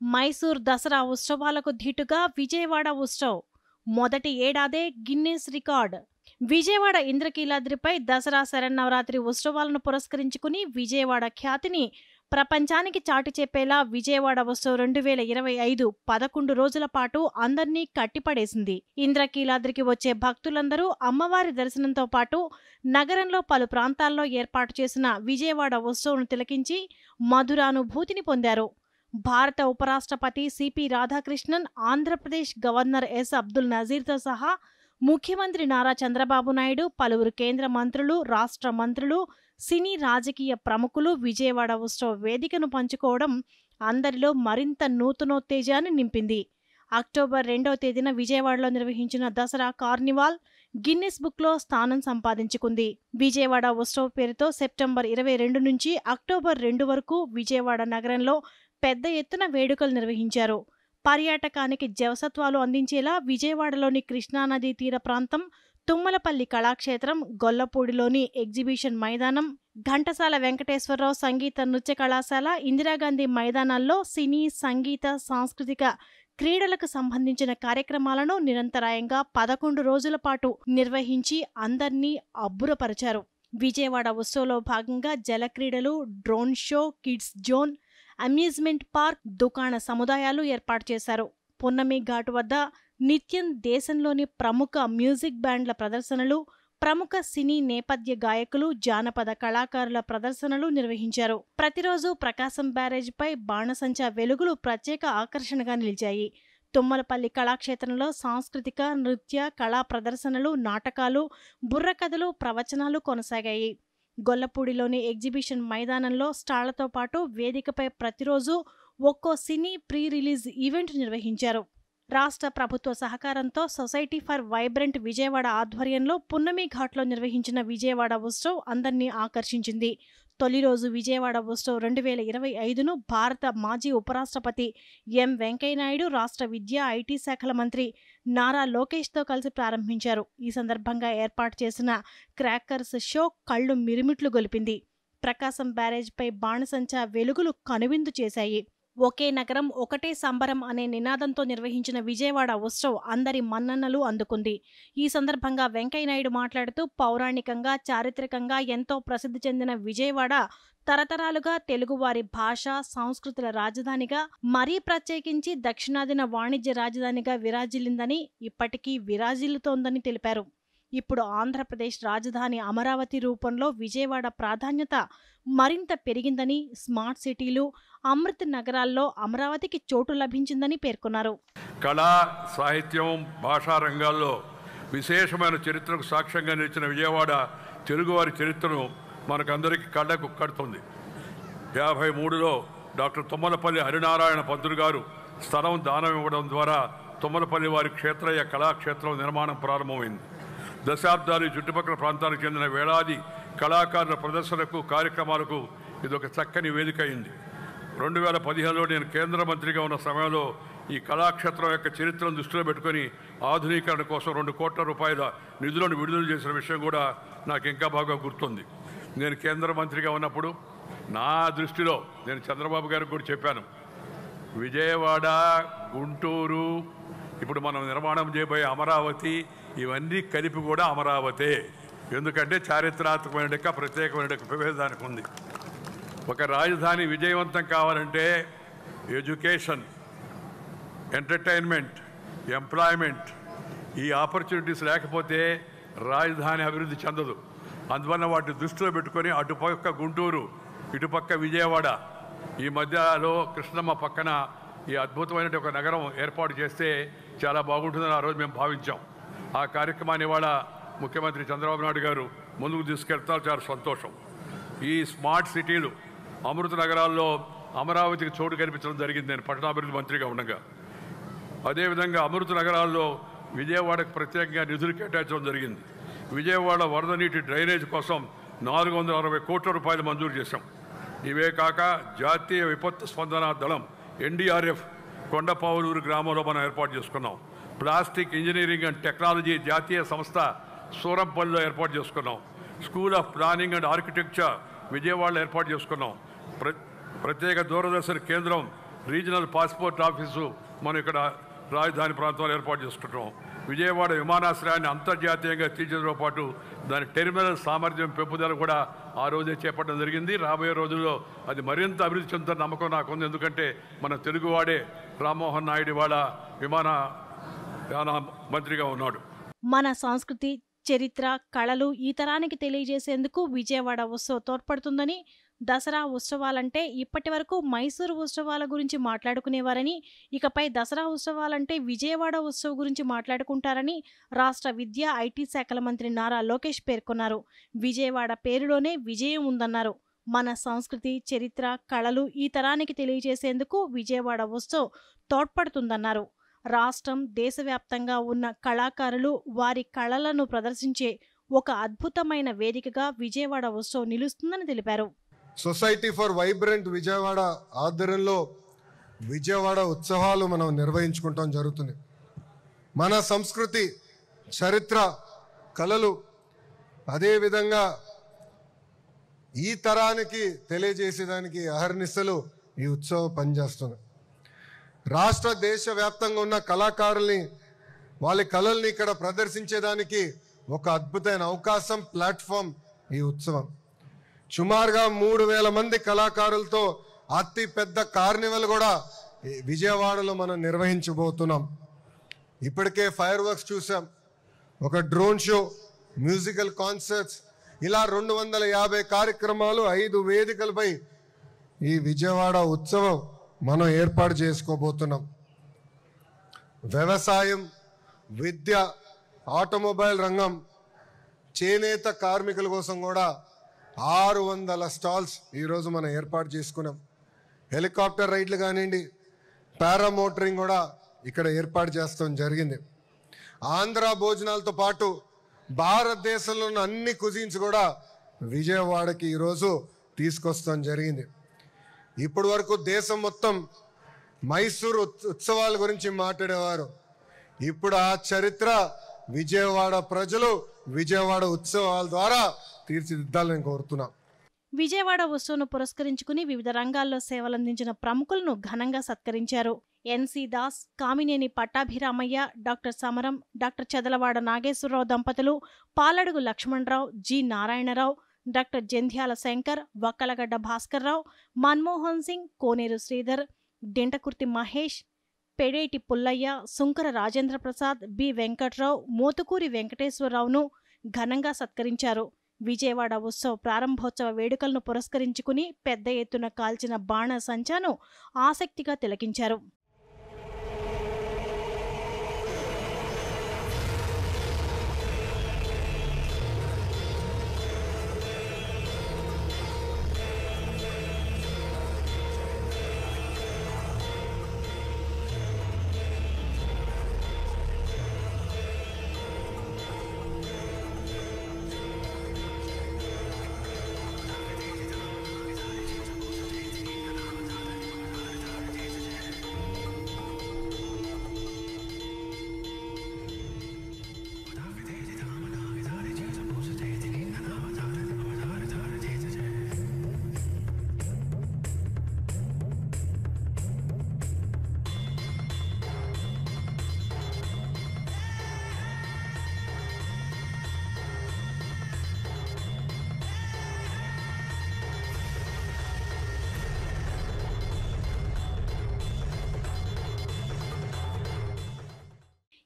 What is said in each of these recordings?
మైసూర్ దసరా ఉత్సవాలకు ధీటుగా విజయవాడ ఉత్సవ్ మొదటి ఏడాదే గిన్నెస్ రికార్డ్. విజయవాడ ఇంద్రకీలాద్రిపై దసరా శరన్నవరాత్రి ఉత్సవాలను పురస్కరించుకుని విజయవాడ ఖ్యాతిని ప్రపంచానికి చాటి చెప్పేలా విజయవాడ ఉత్సవ్ 2025 11 రోజుల పాటు అందర్నీ కట్టిపడేసింది. ఇంద్రకీలాద్రికి వచ్చే భక్తులందరూ అమ్మవారి దర్శనంతో పాటు నగరంలో పలు ప్రాంతాల్లో ఏర్పాటు చేసిన విజయవాడ ఉత్సవ్ను తిలకించి మధురానుభూతిని పొందారు. భారత ఉపరాష్ట్రపతి CP Radhakrishnan, Andhra Pradesh governor S Abdul నజీర్తో సహా ముఖ్యమంత్రి నారా చంద్రబాబు నాయుడు, పలువురు కేంద్ర మంత్రులు, రాష్ట్ర మంత్రులు, సినీ రాజకీయ ప్రముఖులు విజయవాడ ఉత్సవ వేదికను పంచుకోవడం అందరిలో మరింత నూతనోత్తేజాన్ని నింపింది. అక్టోబర్ 2వ తేదీన విజయవాడలో నిర్వహించిన దసరా కార్నివాల్ గిన్నిస్ బుక్లో స్థానం సంపాదించుకుంది. విజయవాడ ఉత్సవ్ పేరుతో సెప్టెంబర్ 22 నుంచి అక్టోబర్ 2 వరకు విజయవాడ నగరంలో పెద్ద ఎత్తున వేడుకలు నిర్వహించారు. పర్యాటకానికి జవసత్వాలు అందించేలా విజయవాడలోని కృష్ణానదీ తీర ప్రాంతం, తుమ్మలపల్లి కళాక్షేత్రం, గొల్లపూడిలోని ఎగ్జిబిషన్ మైదానం, ఘంటసాల వెంకటేశ్వరరావు సంగీత నృత్య కళాశాల, ఇందిరాగాంధీ మైదానాల్లో సినీ, సంగీత, సాంస్కృతిక, క్రీడలకు సంబంధించిన కార్యక్రమాలను నిరంతరాయంగా 11 రోజుల పాటు నిర్వహించి అందర్నీ అబ్బురపరిచారు. విజయవాడ ఉత్సవ్లో భాగంగా జలక్రీడలు, drone show, kids zone, amusement park, దుకాణ సముదాయాలు ఏర్పాటు చేశారు. పున్నమి ఘాటు వద్ద నిత్యం దేశంలోని ప్రముఖ మ్యూజిక్ బ్యాండ్ల ప్రదర్శనలు, ప్రముఖ సినీ నేపథ్య గాయకులు, జానపద కళాకారుల ప్రదర్శనలు నిర్వహించారు. ప్రతిరోజు ప్రకాశం బ్యారేజ్పై బాణసంచా వెలుగులు ప్రత్యేక ఆకర్షణగా నిలిచాయి. తుమ్మలపల్లి కళాక్షేత్రంలో సాంస్కృతిక, నృత్య, కళా ప్రదర్శనలు, నాటకాలు, బుర్రకథలు, ప్రవచనాలు కొనసాగాయి. గొల్లపూడిలోని ఎగ్జిబిషన్ మైదానంలో స్టాళ్లతో పాటు వేదికపై ప్రతిరోజు ఒక్కో సినీ ప్రీ రిలీజ్ ఈవెంట్ నిర్వహించారు. రాష్ట్ర ప్రభుత్వ సహకారంతో సొసైటీ ఫర్ వైబ్రెంట్ విజయవాడ ఆధ్వర్యంలో పున్నమి ఘాట్లో నిర్వహించిన విజయవాడ ఉత్సవ్ అందర్నీ ఆకర్షించింది. తొలి రోజు విజయవాడ ఉత్సవ్ 2025ను భారత మాజీ ఉపరాష్ట్రపతి ఎం వెంకయ్యనాయుడు, రాష్ట్ర విద్యా, ఐటీ శాఖల మంత్రి నారా లోకేష్తో కలిసి ప్రారంభించారు. ఈ సందర్భంగా ఏర్పాటు చేసిన క్రాకర్స్ షో కళ్లు మిరుమిట్లు గొలిపింది. ప్రకాశం బ్యారేజ్పై బాణసంచా వెలుగులు కనువిందు చేశాయి. ఒకే నగరం ఒకటే సంబరం అనే నినాదంతో నిర్వహించిన విజయవాడ ఉత్సవ్ అందరి మన్ననలు అందుకుంది. ఈ సందర్భంగా వెంకయ్యనాయుడు మాట్లాడుతూ పౌరాణికంగా, చారిత్రకంగా ఎంతో ప్రసిద్ధి చెందిన విజయవాడ తరతరాలుగా తెలుగువారి భాష, సంస్కృతుల రాజధానిగా, మరీ ప్రత్యేకించి దక్షిణాదిన వాణిజ్య రాజధానిగా విరాజిల్లిందని, ఇప్పటికీ విరాజిల్లుతోందని తెలిపారు. ఇప్పుడు ఆంధ్రప్రదేశ్ రాజధాని అమరావతి రూపంలో విజయవాడ ప్రాధాన్యత మరింత పెరిగిందని, స్మార్ట్ సిటీలు, అమృత్ నగరాల్లో అమరావతికి చోటు లభించిందని పేర్కొన్నారు. కళా, సాహిత్యం, భాషా రంగాల్లో విశేషమైన చరిత్రకు సాక్ష్యంగా నిలిచిన విజయవాడ తెలుగువారి చరిత్రను మనకందరికీ కళ్ళకు కడుతుంది. 53లో డాక్టర్ తుమ్మలపల్లి హరినారాయణ పంతులు గారు స్థలం దానం ఇవ్వడం ద్వారా తుమ్మలపల్లి వారి క్షేత్రయ్య కళాక్షేత్రం నిర్మాణం ప్రారంభమైంది. దశాబ్దాలు చుట్టుపక్కల ప్రాంతాలకు చెందిన వేలాది కళాకారుల ప్రదర్శనకు, కార్యక్రమాలకు ఇదొక చక్కని వేదిక అయింది. 2015లో నేను కేంద్ర మంత్రిగా ఉన్న సమయంలో ఈ కళాక్షేత్రం యొక్క చరిత్రను దృష్టిలో పెట్టుకుని ఆధునీకరణ కోసం 2 కోట్ల రూపాయల నిధులను విడుదల చేసిన విషయం కూడా నాకు ఇంకా బాగా గుర్తుంది. నేను కేంద్ర మంత్రిగా ఉన్నప్పుడు నా దృష్టిలో నేను చంద్రబాబు గారికి కూడా చెప్పాను, విజయవాడ, గుంటూరు, ఇప్పుడు మనం నిర్మాణం చేయబోయే అమరావతి, ఇవన్నీ కలిపి కూడా అమరావతే. ఎందుకంటే చారిత్రాత్మకమైన ప్రత్యేకమైన విభేదానికి ఉంది. ఒక రాజధాని విజయవంతం కావాలంటే ఎడ్యుకేషన్, ఎంటర్టైన్మెంట్, ఎంప్లాయ్మెంట్, ఈ ఆపర్చునిటీస్ లేకపోతే రాజధాని అభివృద్ధి చెందదు. అందువల్ల వాటిని దృష్టిలో పెట్టుకొని అటుపక్క గుంటూరు, ఇటుపక్క విజయవాడ, ఈ మధ్యలో కృష్ణమ్మ పక్కన ఈ అద్భుతమైన ఒక నగరం ఏర్పాటు చేస్తే చాలా బాగుంటుందని ఆ రోజు మేము భావించాం. ఆ కార్యక్రమాన్ని ఇవాళ ముఖ్యమంత్రి చంద్రబాబు నాయుడు గారు ముందుకు తీసుకెళ్తారు. చాలా సంతోషం. ఈ స్మార్ట్ సిటీలు, అమృత నగరాల్లో అమరావతికి చోటు కల్పించడం జరిగింది నేను పట్టణాభివృద్ధి మంత్రిగా ఉండగా. అదేవిధంగా అమృత నగరాల్లో విజయవాడకు ప్రత్యేకంగా నిధులు కేటాయించడం జరిగింది. విజయవాడ వరద నీటి డ్రైనేజ్ కోసం 460 కోట్ల రూపాయలు మంజూరు చేశాం. ఇవే కాక జాతీయ విపత్తు స్పందన దళం NDRF కొండపావులూరు గ్రామంలో మనం ఏర్పాటు చేసుకున్నాం. ప్లాస్టిక్ ఇంజనీరింగ్ అండ్ టెక్నాలజీ జాతీయ సంస్థ సూరంపల్లిలో ఏర్పాటు చేసుకున్నాం. School of planning and architecture విజయవాడలో ఏర్పాటు చేసుకున్నాం. ప్రత్యేక దూరదర్శన్ కేంద్రం రీజనల్ పాస్పోర్ట్ ఆఫీసు మనం ఇక్కడ రాజధాని ప్రాంతంలో ఏర్పాటు చేసుకుంటాం. విజయవాడ విమానాశ్రయాన్ని అంతర్జాతీయంగా తీర్చడంతో పాటు దాని టెర్మినల్ సామర్థ్యం పెంపుదల కూడా ఆ రోజే చేపట్టడం జరిగింది. రాబోయే రోజుల్లో అది మరింత అభివృద్ధి చెందుతున్న నమ్మకం నాకుంది. ఎందుకంటే మన తెలుగువాడే రామ్మోహన్ నాయుడు ఇవాళ విమానయాన మంత్రిగా ఉన్నాడు. మన సంస్కృతి, చరిత్ర, కళలు ఈ తరానికి తెలియజేసేందుకు విజయవాడ ఉత్సవ్ తోడ్పడుతుందని, దసరా ఉత్సవాలంటే ఇప్పటి వరకు మైసూరు ఉత్సవాల గురించి మాట్లాడుకునేవారని, ఇకపై దసరా ఉత్సవాలంటే విజయవాడ ఉత్సవ్ గురించి మాట్లాడుకుంటారని రాష్ట్ర విద్యా, ఐటీ శాఖల మంత్రి నారా లోకేష్ పేర్కొన్నారు. విజయవాడ పేరులోనే విజయం ఉందన్నారు. మన సంస్కృతి, చరిత్ర, కళలు ఈ తరానికి తెలియజేసేందుకు విజయవాడ ఉత్సవ్ తోడ్పడుతుందన్నారు. రాష్ట్రం, దేశవ్యాప్తంగా ఉన్న కళాకారులు వారి కళలను ప్రదర్శించే ఒక అద్భుతమైన వేదికగా విజయవాడ ఉత్సవ్ నిలుస్తుందని తెలిపారు. సొసైటీ ఫర్ వైబ్రెంట్ విజయవాడ ఆధ్వర్యంలో విజయవాడ ఉత్సవాలు మనం నిర్వహించుకుంటాం జరుగుతుంది. మన సంస్కృతి, చరిత్ర, కళలు అదేవిధంగా ఈ తరానికి తెలియజేసేదానికి అహర్నిశలు ఈ ఉత్సవం పనిచేస్తుంది. రాష్ట్ర దేశ వ్యాప్తంగా ఉన్న కళాకారుల్ని వాళ్ళ కళల్ని ఇక్కడ ప్రదర్శించేదానికి ఒక అద్భుతమైన అవకాశం, ప్లాట్ఫామ్ ఈ ఉత్సవం. సుమారుగా 3000 మంది కళాకారులతో అతి పెద్ద కార్నివల్ కూడా విజయవాడలో మనం నిర్వహించబోతున్నాం. ఇప్పటికే ఫైర్ వర్క్స్ చూసాం, ఒక డ్రోన్ షో, మ్యూజికల్ కాన్సర్ట్స్, ఇలా 250 కార్యక్రమాలు 5 వేదికలపై ఈ విజయవాడ ఉత్సవం మనం ఏర్పాటు చేసుకోబోతున్నాం. వ్యవసాయం, విద్య, ఆటోమొబైల్ రంగం, చేనేత కార్మికుల కోసం కూడా 600 స్టాల్స్ ఈరోజు మనం ఏర్పాటు చేసుకున్నాం. హెలికాప్టర్ రైడ్లు కానివ్వండి, పారామోటరింగ్ కూడా ఇక్కడ ఏర్పాటు చేస్తాం జరిగింది. ఆంధ్ర భోజనాలతో పాటు భారతదేశంలో ఉన్న అన్ని కుజిన్స్ కూడా విజయవాడకి ఈరోజు తీసుకొస్తాం జరిగింది. ఇప్పటి వరకు దేశం మొత్తం మైసూరు ఉత్సవాల గురించి మాట్లాడేవారు. ఇప్పుడు ఆ చరిత్ర విజయవాడ ప్రజలు విజయవాడ ఉత్సవాల ద్వారా తీర్చిదిద్దాలని కోరుతున్నాం. విజయవాడ ఉత్సవ్ను పురస్కరించుకుని వివిధ రంగాల్లో సేవలందించిన ప్రముఖులను ఘనంగా సత్కరించారు. ఎన్సి దాస్, కామినేని పట్టాభిరామయ్య, డాక్టర్ సమరం, డాక్టర్ చదలవాడ నాగేశ్వరరావు దంపతులు, Paladugu Lakshmanarao, G Narayana Rao, doctor Jandhyala Shankar, Vakkalagadda Bhaskar Rao, Manmohan Singh, Koneru Sridhar, డెంటకుర్తి Mahesh, పెడేటి Pullaiah, Sunkara Rajendra Prasad, B Venkatrao, Motukuri వెంకటేశ్వరరావును ఘనంగా సత్కరించారు. విజయవాడ ఉత్సవ్ ప్రారంభోత్సవ వేడుకలను పురస్కరించుకుని పెద్ద ఎత్తున కాల్చిన బాణ సంచాను ఆసక్తిగా తిలకించారు.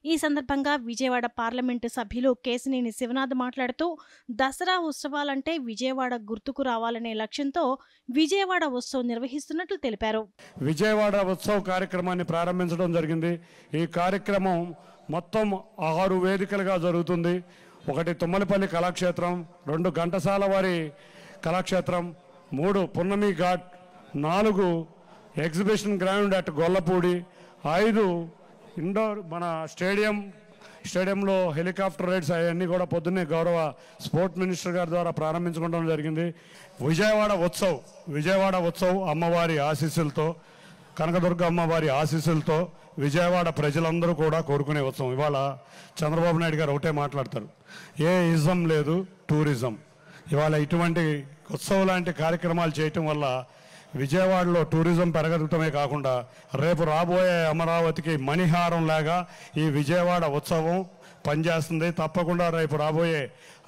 ఈ సందర్భంగా విజయవాడ పార్లమెంటు సభ్యులు కేశినేని శివనాథ్ మాట్లాడుతూ, దసరా ఉత్సవాలంటే విజయవాడ గుర్తుకు రావాలనే లక్ష్యంతో విజయవాడ ఉత్సవ్ నిర్వహిస్తున్నట్లు తెలిపారు. విజయవాడ ఉత్సవ్ కార్యక్రమాన్ని ప్రారంభించడం జరిగింది. ఈ కార్యక్రమం మొత్తం 6 వేదికలుగా జరుగుతుంది. 1 తుమ్మలపల్లి కళాక్షేత్రం, 2 ఘంటసాల వారి Kalakshetram, 3 Punnami ghat, 4 exhibition ground at Gollapudi, 5 indoor మన స్టేడియంలో హెలికాప్టర్ రైడ్స్ అవన్నీ కూడా పొద్దున్నే గౌరవ స్పోర్ట్స్ మినిస్టర్ గారి ద్వారా ప్రారంభించుకోవడం జరిగింది. విజయవాడ ఉత్సవ్ అమ్మవారి ఆశీస్సులతో, కనకదుర్గ అమ్మవారి ఆశీస్సులతో విజయవాడ ప్రజలందరూ కూడా కోరుకునే ఉత్సవం. ఇవాళ చంద్రబాబు నాయుడు గారు ఒకటే మాట్లాడతారు, ఏ ఇజం లేదు టూరిజం. ఇవాళ ఇటువంటి ఉత్సవం లాంటి కార్యక్రమాలు చేయటం వల్ల విజయవాడలో టూరిజం పెరగడమే కాకుండా రేపు రాబోయే అమరావతికి మణిహారం లాగా ఈ విజయవాడ ఉత్సవం పనిచేస్తుంది. తప్పకుండా రేపు రాబోయే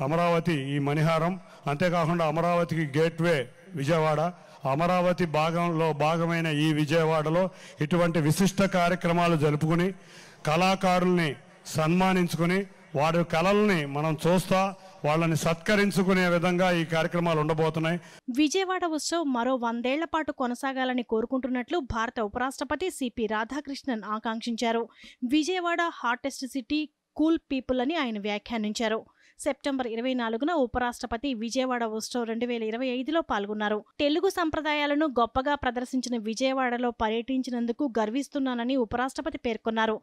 అమరావతి ఈ మణిహారం. అంతేకాకుండా అమరావతికి గేట్వే విజయవాడ. అమరావతి భాగమైన ఈ విజయవాడలో ఇటువంటి విశిష్ట కార్యక్రమాలు జరుపుకుని కళాకారుల్ని సన్మానించుకుని వారి కళల్ని మనం చూస్తా వాళ్ళని సత్కరించుకునే విధంగా ఈ కార్యక్రమాలు ఉండబోతున్నాయి. విజయవాడ ఉత్సవం మరో 100 ఏళ్ల పాటు కొనసాగాలని కోరుకుంటున్నట్లు భారత ఉపరాష్ట్రపతి సిపి రాధాకృష్ణన్ ఆకాంక్షించారు. Vijayawada hottest city, cool people అని ఆయన వ్యాఖ్యానించారు. సెప్టెంబర్ 24న ఉపరాష్ట్రపతి విజయవాడ ఉత్సవ్ 2025లో పాల్గొన్నారు. తెలుగు సంప్రదాయాలను గొప్పగా ప్రదర్శించిన విజయవాడలో పర్యటించినందుకు గర్విస్తున్నానని ఉపరాష్ట్రపతి పేర్కొన్నారు.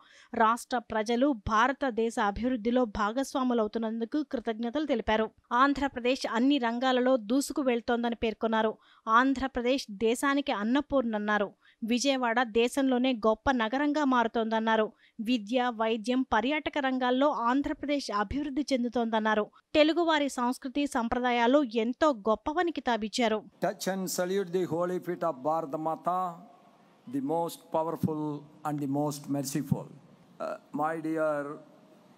రాష్ట్ర ప్రజలు భారతదేశ అభివృద్ధిలో భాగస్వాములవుతున్నందుకు కృతజ్ఞతలు తెలిపారు. ఆంధ్రప్రదేశ్ అన్ని రంగాలలో దూసుకు వెళ్తోందని పేర్కొన్నారు. ఆంధ్రప్రదేశ్ దేశానికి అన్నపూర్ణన్నారు. విజయవాడ దేశంలోనే గొప్ప నగరంగా మారుతోందన్నారు. విద్య, వైద్యం, పర్యాటక రంగాల్లో ఆంధ్రప్రదేశ్ అభివృద్ధి చెందుతోందన్నారు. తెలుగువారి సంస్కృతి సంప్రదాయాలు ఎంతో గొప్పవని కితాబిచ్చారు. Touch and salute the holy feet of Bharata Mata, the most powerful and the most merciful. My dear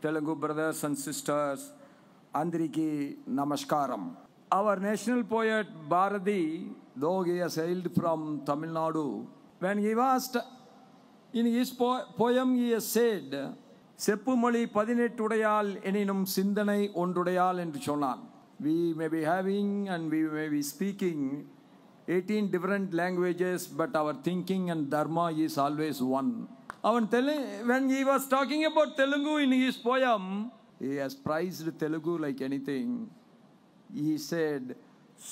Telugu brothers and sisters, Andriki Namaskaram. Our national poet Bharati, though he has hailed from Tamil Nadu, when he was in his poem he has said, செப்புமொழி 18 உடையால் எனினும் சிந்தனை ஒன்றுடையால் என்று சொன்னான். We may be having and we may be speaking 18 different languages, but our thinking and dharma is always one. When he was talking about Telugu in his poem, he has prized Telugu like anything. He said,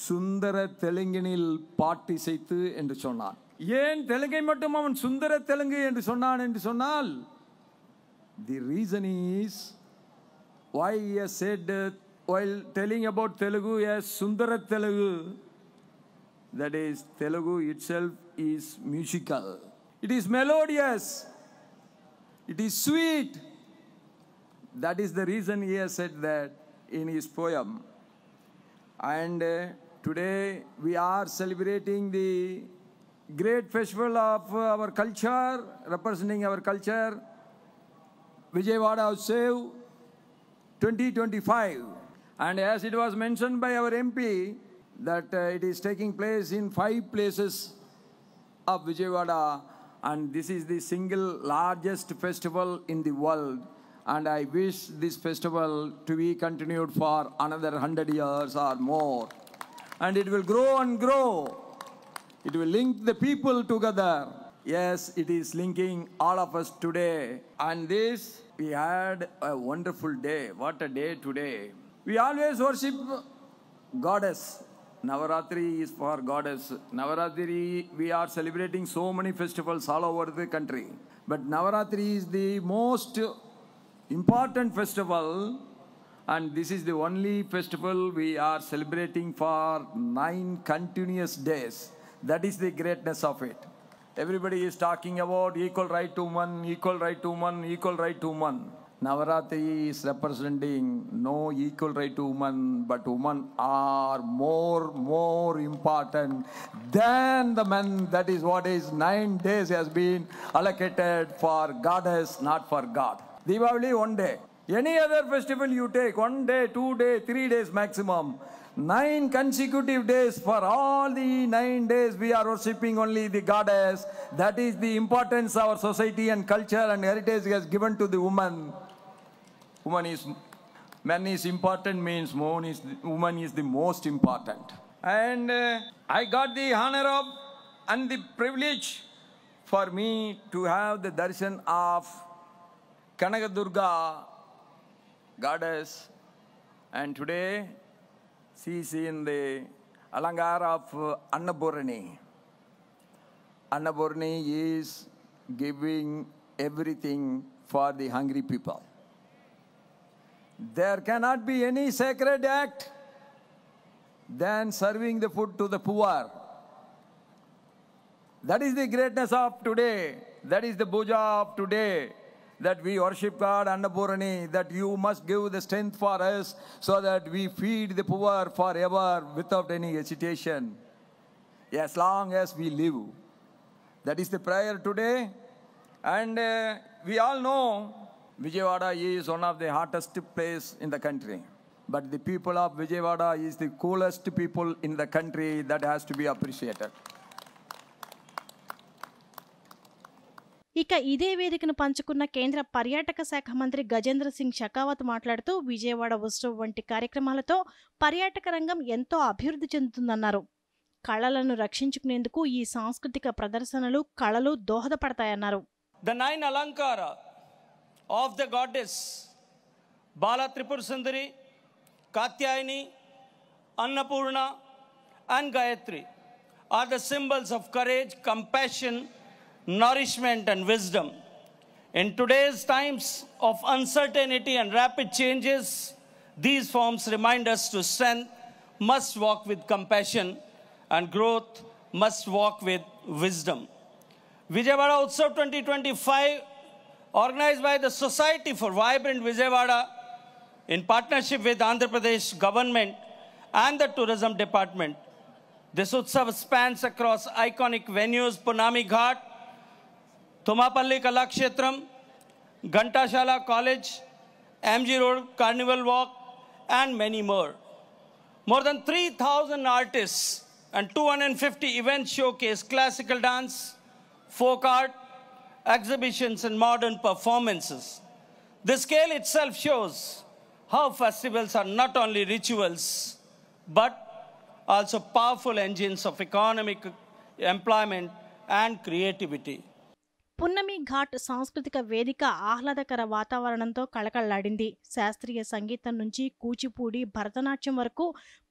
சுந்தர தெலுங்கினில் பாட்டு இசைத்து என்று சொன்னான். ஏன் தெலுங்கை மட்டும் அவன் சுந்தர தெலுங்கு என்று சொன்னான் என்று சொன்னால், the reason is why he has said while telling about Telugu as Sundara Telugu, that is Telugu itself is musical. It is melodious. It is sweet. That is the reason he has said that in his poem. And today we are celebrating the great festival of our culture, representing our culture, Vijayawada Utsav 2025. And as it was mentioned by our MP, that it is taking place in 5 places of Vijayawada, and this is the single largest festival in the world. And I wish this festival to be continued for another 100 years or more. And it will grow and grow. It will link the people together. Yes, it is linking all of us today. And this, we had a wonderful day. What a day today. We always worship goddess. Navaratri is for goddess. Navaratri, we are celebrating so many festivals all over the country. But Navaratri is the most important festival, and this is the only festival we are celebrating for 9 continuous days. That is the greatness of it. Everybody is talking about equal right to woman, equal right to woman, equal right to woman. Navaratri is representing no equal right to woman, but women are more important than the men. That is what is 9 days has been allocated for goddess, not for God. Diwali 1 day. Any other festival you take 1 day, 2 days, 3 days maximum. 9 consecutive days, for all the 9 days we are worshipping only the goddess. That is the importance our society and culture and heritage has given to the woman. Man is important means woman is the most important. And I got the honor of and the privilege for me to have the darshan of Kanakadurga goddess, and today she is in the Alangar of Annapurni. Annapurni is giving everything for the hungry people. There cannot be any sacred act than serving the food to the poor. That is the greatness of today. That is the puja of today. That we worship God Annapurni, that you must give the strength for us so that we feed the poor forever without any hesitation. as long as we live. That is the prayer today. And we all know Vijayawada is one of the hottest place in the country. But the people of Vijayawada is the coolest people in the country. That has to be appreciated. ఇక ఇదే వేదికను పంచుకున్న కేంద్ర పర్యాటక శాఖ మంత్రి గజేంద్ర సింగ్ షెకావత్ మాట్లాడుతూ విజయవాడ ఉత్సవ్ వంటి కార్యక్రమాలతో పర్యాటక రంగం ఎంతో అభివృద్ధి చెందుతుందన్నారు. కళలను రక్షించుకునేందుకు ఈ సాంస్కృతిక ప్రదర్శనలు కళలు దోహదపడతాయన్నారు. The 9 Alankara of the goddess Bala Tripura Sundari, Katyayani, Annapurna and Gayatri are the symbols of courage, compassion, nourishment and wisdom. In today's times of uncertainty and rapid changes, these forms remind us to strength must walk with compassion and growth must walk with wisdom. Vijayawada Utsav 2025, organized by the Society for Vibrant Vijayawada in partnership with Andhra Pradesh government and the tourism department. This Utsav spans across iconic venues Punami Ghat, Thumapalli Kalakshetram, Ghantashala College, MG Road Carnival Walk, and many more. More than 3,000 artists and 250 events showcase classical dance, folk art, exhibitions, and modern performances. The scale itself shows how festivals are not only rituals, but also powerful engines of economic employment and creativity. పున్నమి ఘాట్ సాంస్కృతిక వేదిక ఆహ్లాదకర వాతావరణంతో కళకళలాడింది. శాస్త్రీయ సంగీతం నుంచి కూచిపూడి, భరతనాట్యం వరకు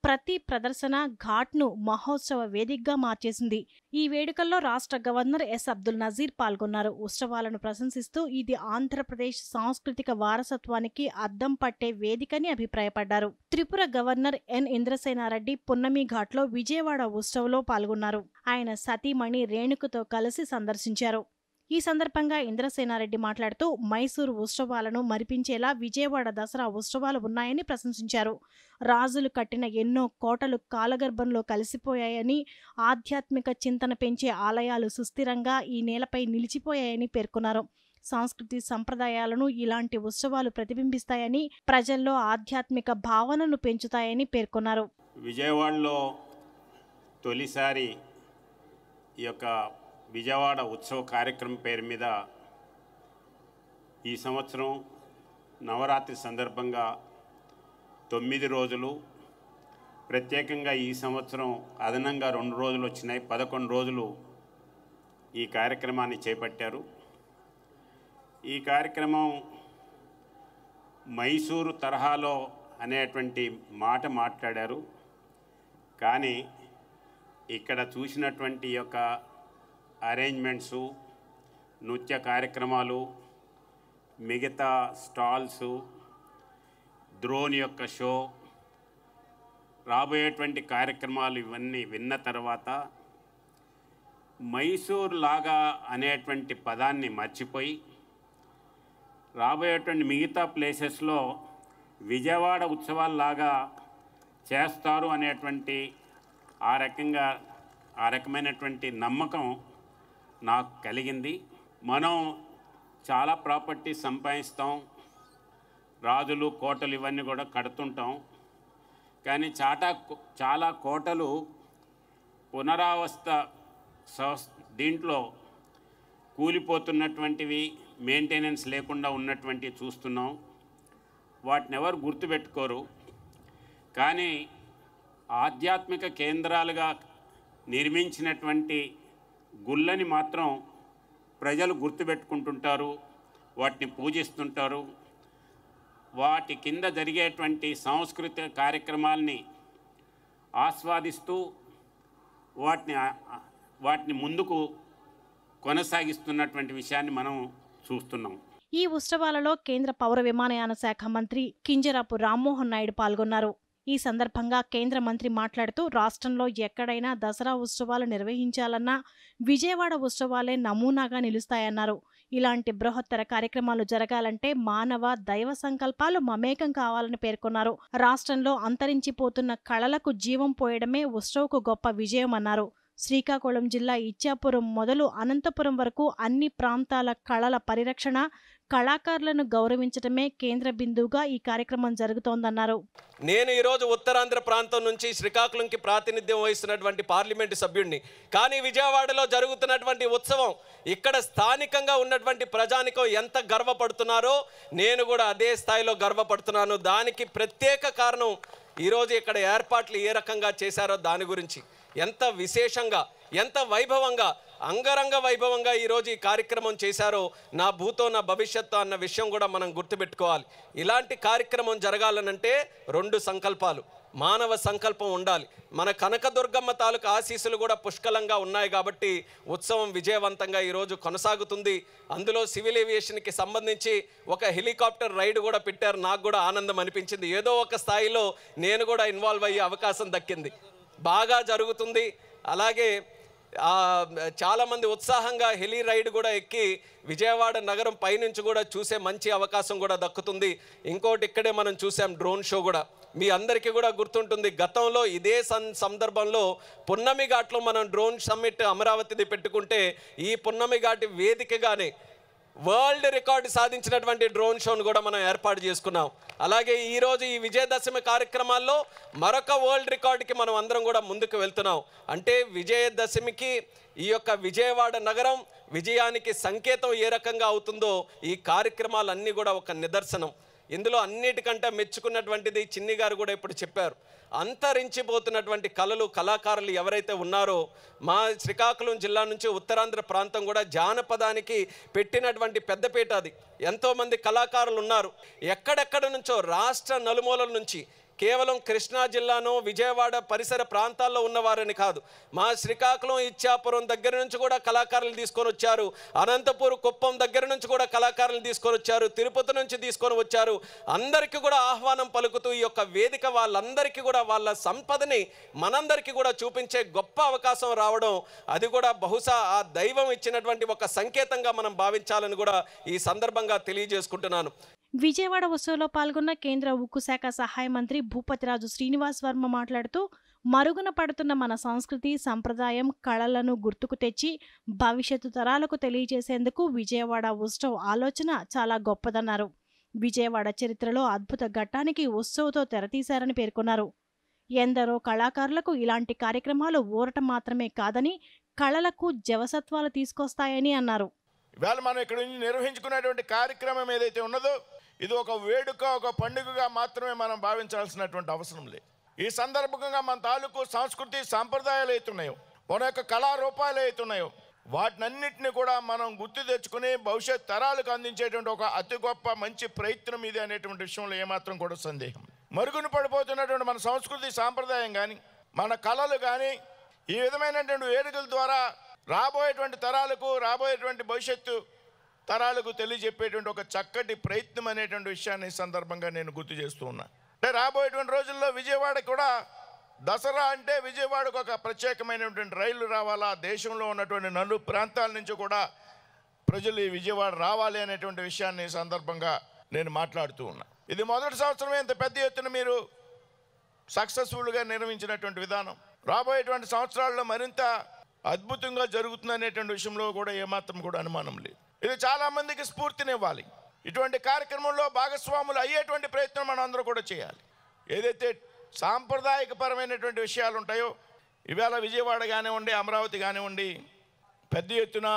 ప్రతి ప్రదర్శన ఘాట్ను మహోత్సవ వేదికగా మార్చేసింది. ఈ వేడుకల్లో రాష్ట్ర గవర్నర్ ఎస్ అబ్దుల్ నజీర్ పాల్గొన్నారు. ఉత్సవాలను ప్రశంసిస్తూ ఇది ఆంధ్రప్రదేశ్ సాంస్కృతిక వారసత్వానికి అద్దం పట్టే వేదికని అభిప్రాయపడ్డారు. త్రిపుర గవర్నర్ ఎన్ ఇంద్రసేనారెడ్డి పున్నమి ఘాట్లో విజయవాడ ఉత్సవ్లో పాల్గొన్నారు. ఆయన సతీమణి రేణుకతో కలిసి సందర్శించారు. ఈ సందర్భంగా ఇంద్రసేనారెడ్డి మాట్లాడుతూ మైసూరు ఉత్సవాలను మరిపించేలా విజయవాడ దసరా ఉత్సవాలు ఉన్నాయని ప్రశంసించారు. రాజులు కట్టిన ఎన్నో కోటలు కాలగర్భంలో కలిసిపోయాయని, ఆధ్యాత్మిక చింతన పెంచే ఆలయాలు సుస్థిరంగా ఈ నేలపై నిలిచిపోయాయని పేర్కొన్నారు. సంస్కృతి సంప్రదాయాలను ఇలాంటి ఉత్సవాలు ప్రతిబింబిస్తాయని, ప్రజల్లో ఆధ్యాత్మిక భావనను పెంచుతాయని పేర్కొన్నారు. విజయవాడలో తొలిసారి ఈ యొక్క విజయవాడ ఉత్సవ కార్యక్రమం పేరు మీద ఈ సంవత్సరం నవరాత్రి సందర్భంగా 9 రోజులు, ప్రత్యేకంగా ఈ సంవత్సరం అదనంగా 2 రోజులు వచ్చినాయి, 11 రోజులు ఈ కార్యక్రమాన్ని చేపట్టారు. ఈ కార్యక్రమం మైసూరు తరహాలో అనేటువంటి మాట మాట్లాడారు. కానీ ఇక్కడ చూసినటువంటి యొక్క అరేంజ్మెంట్సు, నృత్య కార్యక్రమాలు, మిగతా స్టాల్సు, డ్రోన్ యొక్క షో, రాబోయేటువంటి కార్యక్రమాలు ఇవన్నీ విన్న తర్వాత మైసూర్ లాగా అనేటువంటి పదాన్ని మర్చిపోయి రాబోయేటువంటి మిగతా ప్లేసెస్లో విజయవాడ ఉత్సవాల్లాగా చేస్తారు అనేటువంటి ఆ రకమైనటువంటి నమ్మకం నాకు కలిగింది. మనం చాలా ప్రాపర్టీ సంపాదిస్తాం, రాజులు కోటలు ఇవన్నీ కూడా కడుతుంటాం. కానీ చాలా కోటలు పునరావస్థ దీంట్లో కూలిపోతున్నటువంటివి, మెయింటెనెన్స్ లేకుండా ఉన్నటువంటివి చూస్తున్నాం. వాటిని ఎవరు గుర్తుపెట్టుకోరు. కానీ ఆధ్యాత్మిక కేంద్రాలుగా నిర్మించినటువంటి గుళ్ళని మాత్రం ప్రజలు గుర్తుపెట్టుకుంటుంటారు, వాటిని పూజిస్తుంటారు. వాటి కింద జరిగేటువంటి సాంస్కృతిక కార్యక్రమాల్ని ఆస్వాదిస్తూ వాటిని ముందుకు కొనసాగిస్తున్నటువంటి విషయాన్ని మనం చూస్తున్నాం. ఈ ఉత్సవాలలో కేంద్ర పౌర విమానయాన శాఖ మంత్రి కింజరాపు రామ్మోహన్ నాయుడు పాల్గొన్నారు. ఈ సందర్భంగా కేంద్ర మంత్రి మాట్లాడుతూ రాష్ట్రంలో ఎక్కడైనా దసరా ఉత్సవాలు నిర్వహించాలన్నా విజయవాడ ఉత్సవాలే నమూనాగా నిలుస్తాయన్నారు. ఇలాంటి బృహత్తర కార్యక్రమాలు జరగాలంటే మానవ దైవ సంకల్పాలు మమేకం కావాలని పేర్కొన్నారు. రాష్ట్రంలో అంతరించిపోతున్న కళలకు జీవం పోయడమే ఉత్సవ్కు గొప్ప విజయమన్నారు. శ్రీకాకుళం జిల్లా ఇచ్చాపురం మొదలు అనంతపురం వరకు అన్ని ప్రాంతాల కళల పరిరక్షణ, కళాకారులను గౌరవించడమే కేంద్ర బిందువుగా ఈ కార్యక్రమం జరుగుతోందన్నారు. నేను ఈరోజు ఉత్తరాంధ్ర ప్రాంతం నుంచి శ్రీకాకుళంకి ప్రాతినిధ్యం వహిస్తున్నటువంటి పార్లమెంటు సభ్యుడిని. కానీ విజయవాడలో జరుగుతున్నటువంటి ఉత్సవం ఇక్కడ స్థానికంగా ఉన్నటువంటి ప్రజానికం ఎంత గర్వపడుతున్నారో నేను కూడా అదే స్థాయిలో గర్వపడుతున్నాను. దానికి ప్రత్యేక కారణం ఈరోజు ఇక్కడ ఏర్పాట్లు ఏ రకంగా చేశారో దాని గురించి. ఎంత విశేషంగా, ఎంత వైభవంగా, అంగరంగ వైభవంగా ఈరోజు ఈ కార్యక్రమం చేశారో నా భూతో నా భవిష్యత్తు అన్న విషయం కూడా మనం గుర్తుపెట్టుకోవాలి. ఇలాంటి కార్యక్రమం జరగాలనంటే 2 సంకల్పాలు, మానవ సంకల్పం ఉండాలి. మన కనకదుర్గమ్మ తాలూకు ఆశీస్సులు కూడా పుష్కలంగా ఉన్నాయి కాబట్టి ఉత్సవం విజయవంతంగా ఈరోజు కొనసాగుతుంది. అందులో సివిల్ ఏవియేషన్కి సంబంధించి ఒక హెలికాప్టర్ రైడ్ కూడా పెట్టారు. నాకు కూడా ఆనందం అనిపించింది. ఏదో ఒక స్థాయిలో నేను కూడా ఇన్వాల్వ్ అయ్యే అవకాశం దక్కింది. బాగా జరుగుతుంది. అలాగే చాలామంది ఉత్సాహంగా హెలీ రైడ్ కూడా ఎక్కి విజయవాడ నగరం పైనుంచి కూడా చూసే మంచి అవకాశం కూడా దక్కుతుంది. ఇంకోటి ఇక్కడే మనం చూసాం డ్రోన్ షో కూడా. మీ అందరికీ కూడా గుర్తుంటుంది, గతంలో ఇదే సందర్భంలో పున్నమి ఘాట్లో మనం డ్రోన్ సమ్మిట్ అమరావతిది పెట్టుకుంటే ఈ పున్నమి ఘాటి వేదికగానే వరల్డ్ రికార్డు సాధించినటువంటి డ్రోన్ షోను కూడా మనం ఏర్పాటు చేసుకున్నాం. అలాగే ఈరోజు ఈ విజయదశమి కార్యక్రమాల్లో మరొక వరల్డ్ రికార్డుకి మనం అందరం కూడా ముందుకు వెళ్తున్నాం. అంటే విజయదశమికి ఈ యొక్క విజయవాడ నగరం విజయానికి సంకేతం ఏ రకంగా అవుతుందో ఈ కార్యక్రమాలన్నీ కూడా ఒక నిదర్శనం. ఇందులో అన్నిటికంటే మెచ్చుకున్నటువంటిది చిన్ని గారు కూడా ఇప్పుడు చెప్పారు, అంతరించిపోతున్నటువంటి కళలు, కళాకారులు ఎవరైతే ఉన్నారో మా శ్రీకాకుళం జిల్లా నుంచి ఉత్తరాంధ్ర ప్రాంతం కూడా జానపదానికి పెట్టినటువంటి పెద్దపీట అది. ఎంతోమంది కళాకారులు ఉన్నారు. ఎక్కడెక్కడ నుంచో రాష్ట్ర నలుమూలల నుంచి, కేవలం కృష్ణా జిల్లాను విజయవాడ పరిసర ప్రాంతాల్లో ఉన్నవారని కాదు, మా శ్రీకాకుళం ఇచ్చాపురం దగ్గర నుంచి కూడా కళాకారులు తీసుకొని వచ్చారు. అనంతపూర్ కుప్పం దగ్గర నుంచి కూడా కళాకారులు తీసుకొని వచ్చారు. తిరుపతి నుంచి తీసుకొని వచ్చారు. అందరికీ కూడా ఆహ్వానం పలుకుతూ ఈ యొక్క వేదిక వాళ్ళందరికీ కూడా వాళ్ళ సంపదని మనందరికీ కూడా చూపించే గొప్ప అవకాశం రావడం, అది కూడా బహుశా ఆ దైవం ఇచ్చినటువంటి ఒక సంకేతంగా మనం భావించాలని కూడా ఈ సందర్భంగా తెలియజేసుకుంటున్నాను. విజయవాడ ఉత్సవంలో పాల్గొన్న కేంద్ర ఉక్కు శాఖ సహాయ మంత్రి భూపతిరాజు శ్రీనివాస్ వర్మ మాట్లాడుతూ, మరుగున పడుతున్న మన సంస్కృతి, సంప్రదాయం, కళలను గుర్తుకు తెచ్చి భవిష్యత్తు తరాలకు తెలియజేసేందుకు విజయవాడ ఉత్సవ్ ఆలోచన చాలా గొప్పదన్నారు. విజయవాడ చరిత్రలో అద్భుత ఘట్టానికి ఉత్సవ్తో తెరతీశారని పేర్కొన్నారు. ఎందరో కళాకారులకు ఇలాంటి కార్యక్రమాలు ఊరట మాత్రమే కాదని, కళలకు జవసత్వాలు తీసుకొస్తాయని అన్నారు. ఇవాళ మనం ఇక్కడ నిర్వహించుకునేటువంటి కార్యక్రమం ఏదైతే ఉన్నదో ఇది ఒక వేడుక, ఒక పండుగగా మాత్రమే మనం భావించాల్సినటువంటి అవసరం లేదు. ఈ సందర్భంగా మన తాలూకు సంస్కృతి సాంప్రదాయాలు అవుతున్నాయో, మన యొక్క కళారూపాలు అవుతున్నాయో వాటినన్నింటినీ కూడా మనం గుర్తు తెచ్చుకుని భవిష్యత్ తరాలకు అందించేటువంటి ఒక అతి గొప్ప మంచి ప్రయత్నం ఇది అనేటువంటి విషయంలో ఏమాత్రం కూడా సందేహం. మరుగున పడిపోతున్నటువంటి మన సంస్కృతి సాంప్రదాయం కానీ, మన కళలు కానీ ఈ విధమైనటువంటి వేడుకల ద్వారా రాబోయేటువంటి తరాలకు, రాబోయేటువంటి భవిష్యత్తు తరాలకు తెలియజెప్పేటువంటి ఒక చక్కటి ప్రయత్నం అనేటువంటి విషయాన్ని ఈ సందర్భంగా నేను గుర్తు చేస్తూ ఉన్నా. అంటే రాబోయేటువంటి రోజుల్లో విజయవాడ కూడా దసరా అంటే విజయవాడకు ఒక ప్రత్యేకమైనటువంటి రైళ్లు రావాలా, దేశంలో ఉన్నటువంటి నలుగు ప్రాంతాల నుంచి కూడా ప్రజలు ఈ విజయవాడ రావాలి అనేటువంటి విషయాన్ని ఈ సందర్భంగా నేను మాట్లాడుతూ ఉన్నా. ఇది మొదటి సంవత్సరమే ఇంత పెద్ద ఎత్తున మీరు సక్సెస్ఫుల్గా నిర్వహించినటువంటి విధానం రాబోయేటువంటి సంవత్సరాల్లో మరింత అద్భుతంగా జరుగుతుంది అనేటువంటి విషయంలో కూడా ఏమాత్రం కూడా అనుమానం లేదు. ఇది చాలామందికి స్ఫూర్తినివ్వాలి. ఇటువంటి కార్యక్రమంలో భాగస్వాములు అయ్యేటువంటి ప్రయత్నం మనం అందరూ కూడా చేయాలి. ఏదైతే సాంప్రదాయకపరమైనటువంటి విషయాలు ఉంటాయో ఇవాళ విజయవాడ కానివ్వండి, అమరావతి కానివ్వండి పెద్ద ఎత్తున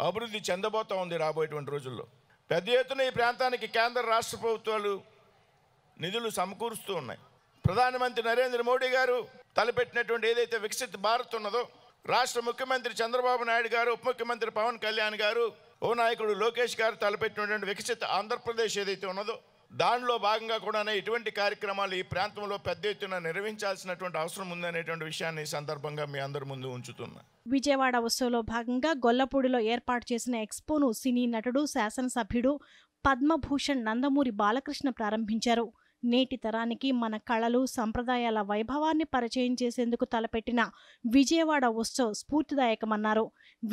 అభివృద్ధి చెందబోతూ ఉంది. రాబోయేటువంటి రోజుల్లో పెద్ద ఎత్తున ఈ ప్రాంతానికి కేంద్ర రాష్ట్ర ప్రభుత్వాలు నిధులు సమకూరుస్తూ ఉన్నాయి. ప్రధానమంత్రి నరేంద్ర మోడీ గారు తలపెట్టినటువంటి ఏదైతే వికసిత్ భారత్ ఉన్నదో, రాష్ట్ర ముఖ్యమంత్రి చంద్రబాబు నాయుడు గారు, ఉప ముఖ్యమంత్రి పవన్ కళ్యాణ్ గారు, ఓ నాయకుడు లోకేష్ గారు తలపెట్టినటువంటి వికసిత్ ఆంధ్రప్రదేశ్ ఏదైతే ఉన్నదో దానిలో భాగంగా కూడా ఇటువంటి కార్యక్రమాలు ఈ ప్రాంతంలో పెద్ద ఎత్తున నిర్వహించాల్సినటువంటి అవసరం ఉందనేటువంటి విషయాన్ని ఈ సందర్భంగా మీ అందరి ముందు ఉంచుతున్నా. విజయవాడ ఉత్సవంలో భాగంగా గొల్లపూడిలో ఏర్పాటు చేసిన ఎక్స్పోను సినీ నటుడు, శాసనసభ్యుడు పద్మభూషణ్ నందమూరి బాలకృష్ణ ప్రారంభించారు. నేటి తరానికి మన కళలు, సంప్రదాయాల వైభవాన్ని పరిచయం చేసేందుకు తలపెట్టిన విజయవాడ ఉత్సవ్ స్ఫూర్తిదాయకమన్నారు.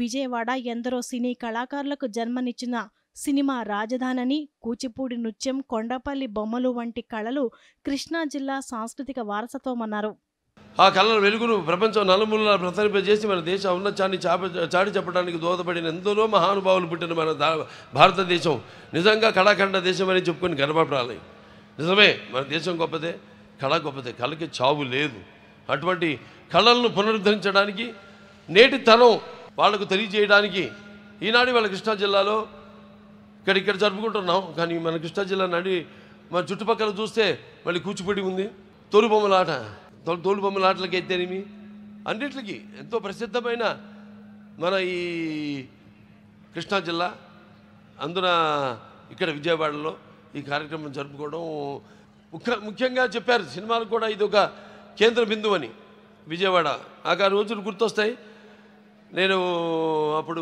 విజయవాడ ఎందరో సినీ కళాకారులకు జన్మనిచ్చిన సినిమా రాజధానని, కూచిపూడి నృత్యం, కొండపల్లి బొమ్మలు వంటి కళలు కృష్ణా జిల్లా సాంస్కృతిక వారసత్వమన్నారు. ఆ కళల వెలుగును ప్రపంచం నలుమూలలా ప్రసరింపజేసి మన దేశ ఔన్నత్యాన్ని చాటి చెప్పడానికి దోహదపడిన ఎందరో మహానుభావులు పుట్టిన మన భారతదేశం నిజంగా కళాఖండ దేశం అని చెప్పుకొని గర్వపడాలి. నిజమే, మన దేశం గొప్పదే, కళ గొప్పదే, కళకి చావు లేదు. అటువంటి కళలను పునరుద్ధరించడానికి నేటి తరం వాళ్లకు తెలియజేయడానికి ఈనాడు వాళ్ళ కృష్ణా జిల్లాలో ఇక్కడ జరుపుకుంటున్నాం. కానీ మన కృష్ణా జిల్లా మన చుట్టుపక్కల చూస్తే మళ్ళీ కూచిపూడి ఉంది, తోలుబొమ్మలాటలకి అయితేనేమి అన్నిటికీ ఎంతో ప్రసిద్ధమైన మన ఈ కృష్ణా జిల్లా. అందున ఇక్కడ విజయవాడలో ఈ కార్యక్రమం జరుపుకోవడం ముఖ్యంగా చెప్పారు. సినిమాలకు కూడా ఇది ఒక కేంద్ర బిందువు అని విజయవాడ. ఆ రోజులు గుర్తొస్తాయి. నేను అప్పుడు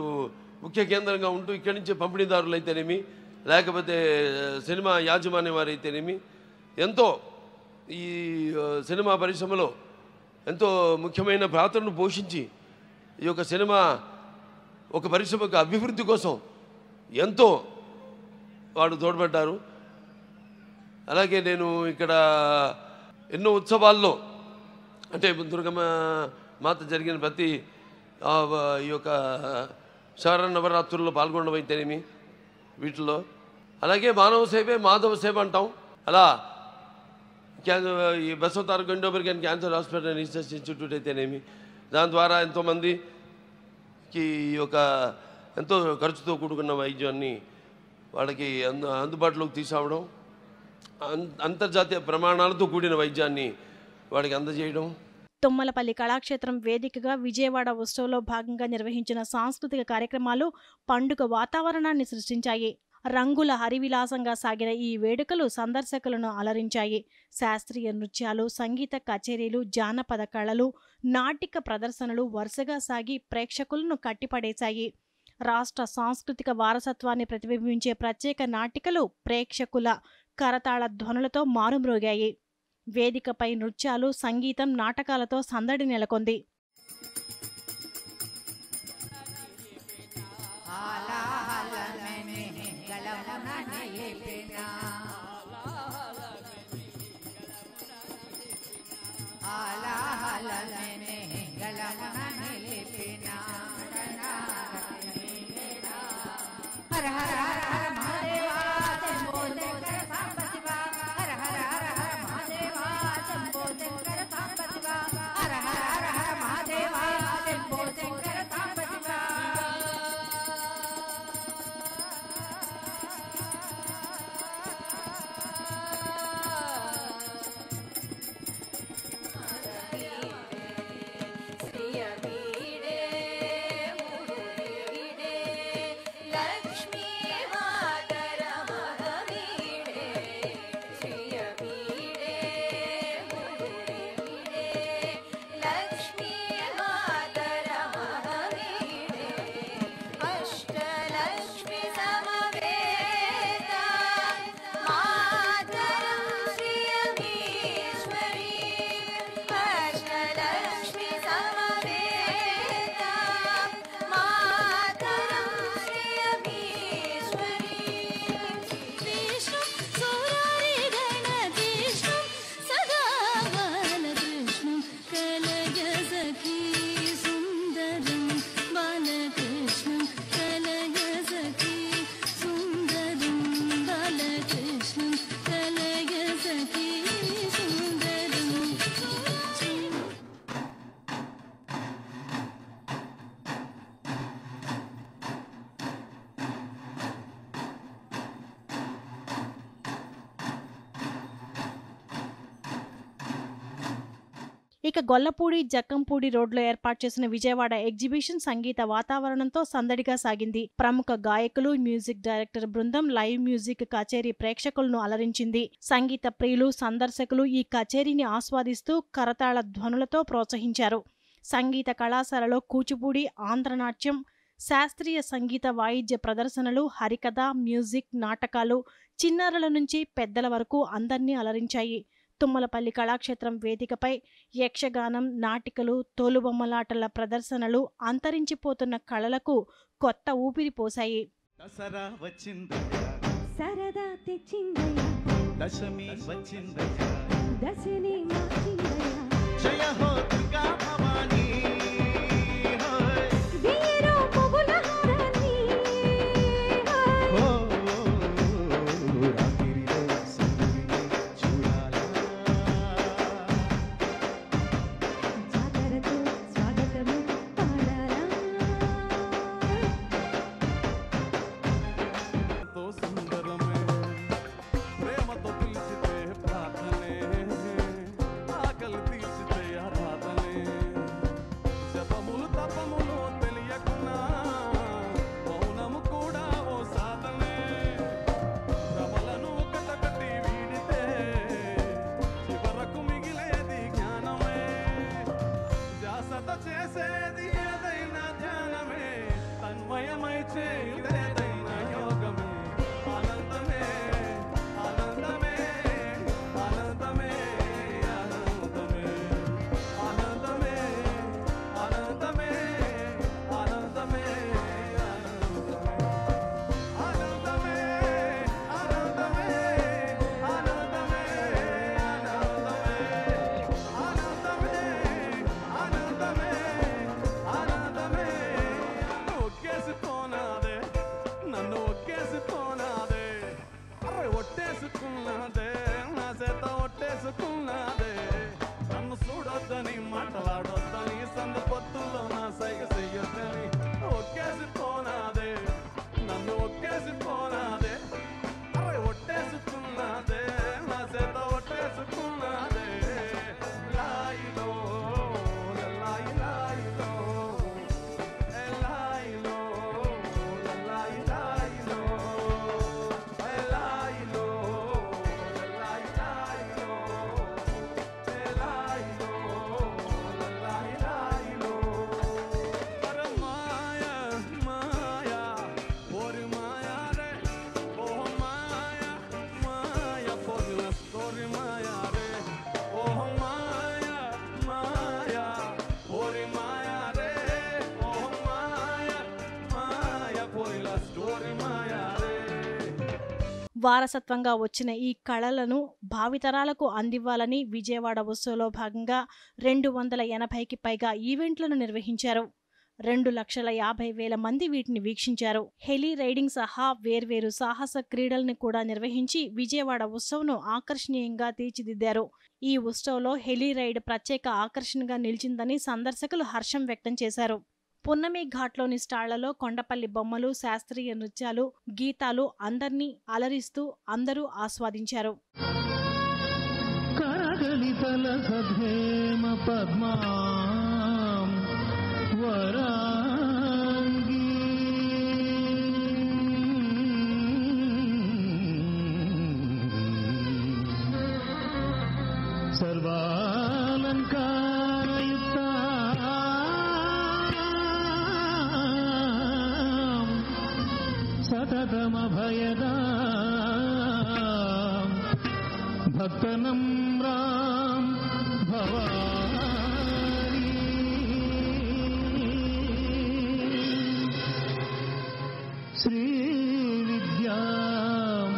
ముఖ్య కేంద్రంగా ఉంటూ ఇక్కడి నుంచి పంపిణీదారులు అయితేనేమి, లేకపోతే సినిమా యాజమాన్యం వారు అయితేనేమి ఎంతో ఈ సినిమా పరిశ్రమలో ఎంతో ముఖ్యమైన పాత్రను పోషించి ఈ యొక్క సినిమా ఒక పరిశ్రమకు అభివృద్ధి కోసం ఎంతో వాడు తోడ్పడ్డారు. అలాగే నేను ఇక్కడ ఎన్నో ఉత్సవాల్లో అంటే దుర్గమ్మ మాత జరిగిన ప్రతి ఈ యొక్క శరన్నవరాత్రుల్లో పాల్గొనడం అయితేనేమి వీటిలో, అలాగే మానవ సేవే మాధవ సేవ అంటాం. అలా ఈ Basavataraka ఇండోమెరికన్ cancer hospital and research institute అయితేనేమి దాని ద్వారా ఎంతోమందికి ఈ యొక్క ఎంతో ఖర్చుతో కూడుకున్న వైద్యాన్ని వాళ్ళకి అందుబాటులోకి తీసుకురావడం, అంతర్జాతీయ ప్రమాణాలతో కూడిన వైద్యాన్ని వాడికి అందజేయడం. తుమ్మలపల్లి కళాక్షేత్రం వేదికగా విజయవాడ ఉత్సవంలో భాగంగా నిర్వహించిన సాంస్కృతిక కార్యక్రమాలు పండుగ వాతావరణాన్ని సృష్టించాయి. రంగుల హరివిలాసంగా సాగిన ఈ వేడుకలు సందర్శకులను అలరించాయి. శాస్త్రీయ నృత్యాలు, సంగీత కచేరీలు, జానపద కళలు, నాటిక ప్రదర్శనలు వరుసగా సాగి ప్రేక్షకులను కట్టిపడేశాయి. రాష్ట్ర సాంస్కృతిక వారసత్వాన్ని ప్రతిబింబించే ప్రత్యేక నాటికలు ప్రేక్షకుల కరతాళ ధ్వనులతో మారుమ్రోగాయి. వేదికపై నృత్యాలు, సంగీతం, నాటకాలతో సందడి నెలకొంది. ఇక గొల్లపూడి, జక్కంపూడి రోడ్లో ఏర్పాటు చేసిన విజయవాడ ఎగ్జిబిషన్ సంగీత వాతావరణంతో సందడిగా సాగింది. ప్రముఖ గాయకులు, మ్యూజిక్ డైరెక్టర్ బృందం లైవ్ మ్యూజిక్ కచేరీ ప్రేక్షకులను అలరించింది. సంగీత ప్రియులు, సందర్శకులు ఈ కచేరీని ఆస్వాదిస్తూ కరతాళ ధ్వనులతో ప్రోత్సహించారు. సంగీత కళాశాలలో కూచిపూడి, ఆంధ్రనాట్యం, శాస్త్రీయ సంగీత వాయిద్య ప్రదర్శనలు, హరికథ, మ్యూజిక్, నాటకాలు చిన్నారుల నుంచి పెద్దల వరకు అందర్నీ అలరించాయి. తుమ్మలపల్లి కళాక్షేత్రం వేదికపై యక్షగానం, నాటికలు, తోలుబొమ్మలాటల ప్రదర్శనలు అంతరించిపోతున్న కళలకు కొత్త ఊపిరి పోశాయి. దసరా వచ్చిందయ్యా, సరదా తెచ్చిందయ్యా, దశమి వచ్చిందయ్యా, దశని మార్చిందయ్యా, जय हो दुर्गा भवानी वीरो पुगुल हारानी हो रात्रिलो सुंदरी చూడాలా జాతరతో స్వాగతము పాడాలా తో సుందరమే ప్రేమతో పిలిచితే ప్రార్థనే ఆకలి తీర్చితే ఆరాధనే జపములు తపములు తెలియకున్నా మౌనము కూడా ఓ సాధనే ప్రబలను ఒకటొకటి వీడితే చివరకు మిగిలేది జ్ఞానమే ధ్యాసత చేసేది ఏదైనా ధ్యానమే తన్మయమై చేయుదేదైనా యోగమే ఆనందమే ఆనందమే ఆనందమే ఆనందమే ఆనందమే ఆనందమే ఆనందమే ఆనందమే ఆనందమే ఆనందమే ఆనందమే ఆనందమే ఒక్కేసిపోనాదే నన్ను ఒక్కేసిపోనాదే అరే ఒట్టేసుకున్నాదే నా చేత ఒట్టేసుకున్నాదే నన్ను చూడొద్దని మాట్లాడొద్దని సందు పొత్తుల్లో నా సైగ చెయ్యొద్దని ఒక్కేసిపోనాదే నన్ను ఒక్కేసిపోనాదే అరే ఒట్టేసుకున్నాదే నా చేత ఒట్టేసుకున్నాదే లాయిలో లాయి లాయిలో లాయిలో లాయి లాయిలో లాయిలో లాయి లాయిలో లాయిలో లాయి లాయిలో అరే మాయా మాయా ఓరి మాయా రే ఓ మాయా మాయా పొగల ఓరి మాయా రే ఓ మాయా మాయా ఓరి మాయా రే ఓ మాయా మాయా పొగల ఓరి మాయా రే వారసత్వంగా వచ్చిన ఈ కళలను భావితరాలకు అందివ్వాలని విజయవాడ ఉత్సవంలో భాగంగా 280కి పైగా ఈవెంట్లను నిర్వహించారు. 2,50,000 మంది వీటిని వీక్షించారు. హెలీ రైడింగ్ సహా వేర్వేరు సాహస క్రీడల్ని కూడా నిర్వహించి విజయవాడ ఉత్సవంను ఆకర్షణీయంగా తీర్చిదిద్దారు. ఈ ఉత్సవంలో హెలీ రైడ్ ప్రత్యేక ఆకర్షణగా నిలిచిందని సందర్శకులు హర్షం వ్యక్తం చేశారు. పున్నమి ఘాట్లోని స్టాళ్లలో కొండపల్లి బొమ్మలు, శాస్త్రీయ నృత్యాలు, గీతాలు అందర్నీ అలరిస్తూ అందరూ ఆస్వాదించారు. కరగలితల సధేమ పద్మాం వరాంగీ సర్వాలంకారయుక్తా సతతమభయదా భక్తనమ్రాం భవాని శ్రీ విద్యాం